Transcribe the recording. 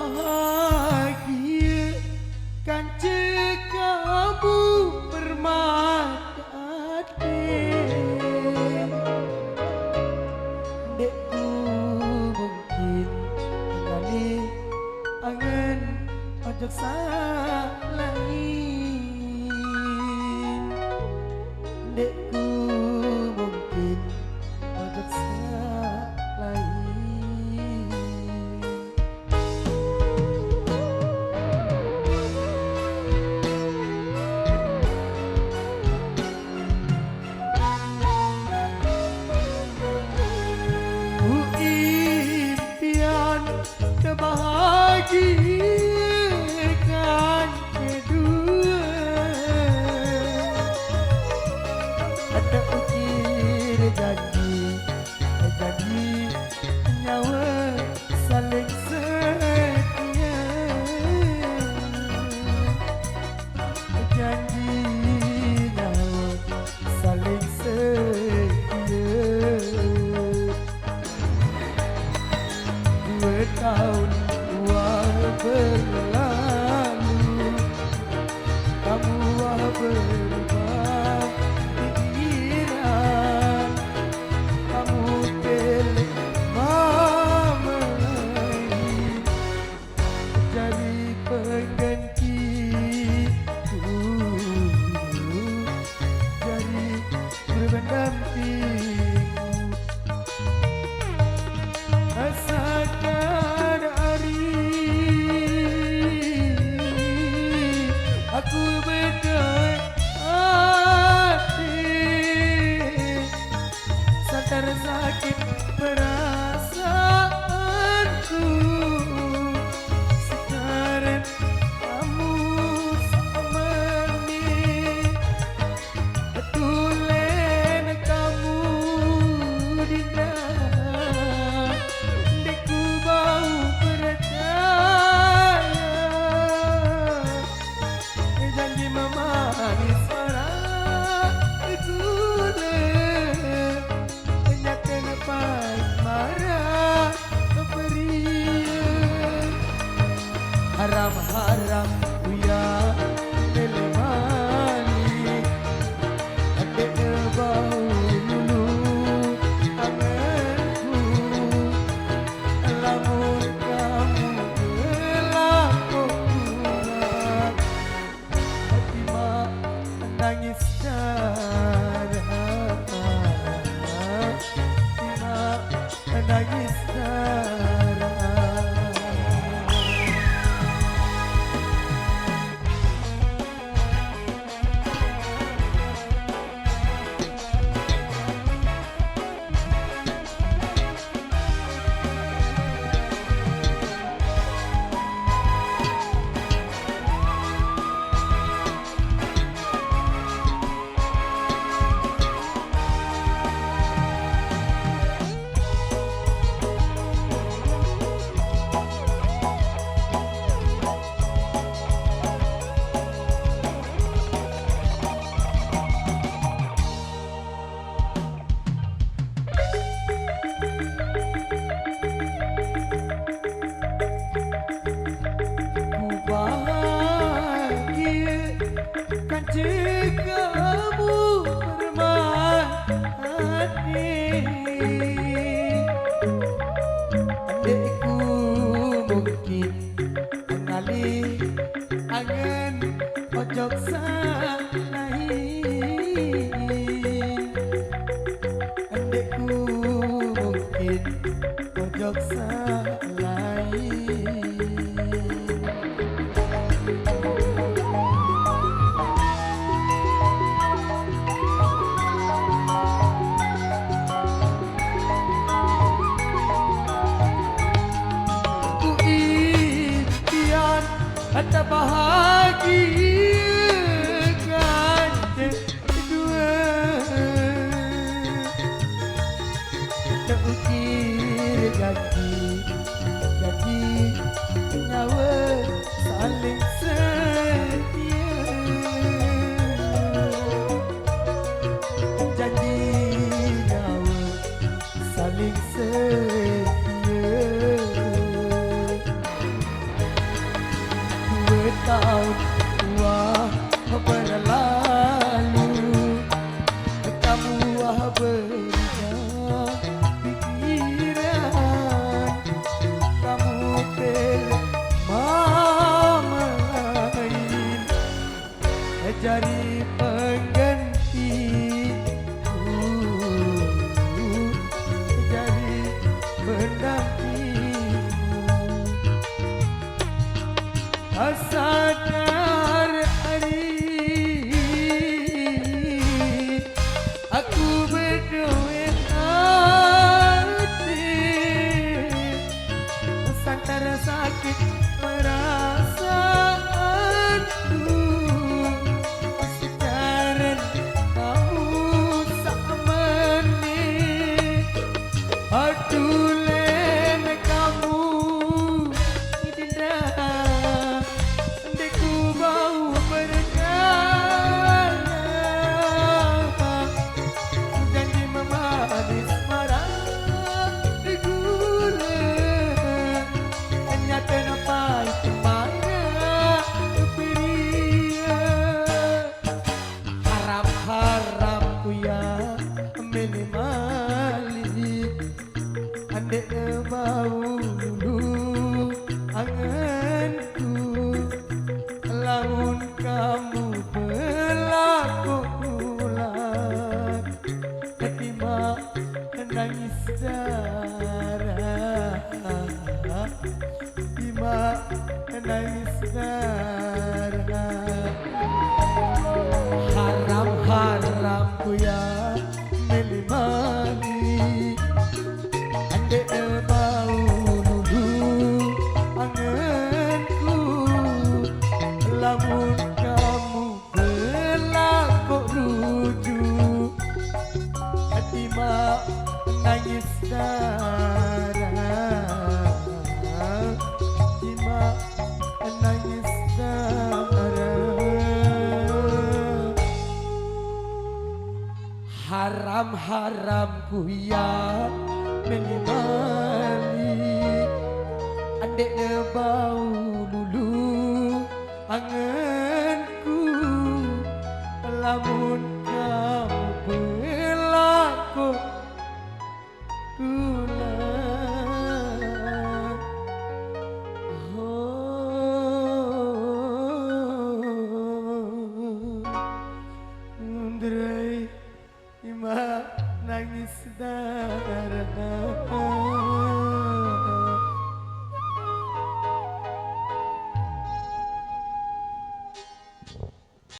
bahagia kan kamu permata dekku mungkin kali angen ojok salahin dekku mungkin ojok salahin. Kebahagiaan kedua ada ukir janji nyawa saling setia janji nyawa saling setia 2 tahun berlalu kamu berubah pikiran kamu pilih mamai jadi penggantiku jadi berpendampingku rasakan aku berdaya hati sadar sakit perasaanku sekarang kamu samani betulen kamu dinam deku bau percaya janji memanis marah itu deh kenyataan baik marah keperian haram-haram uya melemani adek bau lulu tanganku lamun kamu melakukan nangis darah nangis darah bahagia kan kamu bermati adekku mungkin kali angen ojok salahin adekku mungkin ojok salahin. Ada bahagia kan kedua ada ukir janji nyawa saling setia janji nyawa saling setia tahun wah berlalu, kamu wah berikan pikiran, kamu pilih mamain jadi pengganti, jadi pendampingmu. Sadar hari aku berdoa hati, sadar sakit perasaanku, sekarang kamu sama nih, aduh lena kamu tidak. Bau berdarah, janji memanis marah di gula, nyata napai kemana pria. Harap-harapku ya minimali, andek bau dulu anganku, lamun kamu berlaku ulang, ketima nangis darah, ketima nangis darah. Haram-haramku ya melimani, andek bau dulu anganku, lamun kamu berlaku rujuk, hati mak nangis darah, hati mak nangis darah. Haram-haramku ya menyemali, andek bau dulu anganku, lamun kamu berlaku ulang. Ndrai ima nangis darah.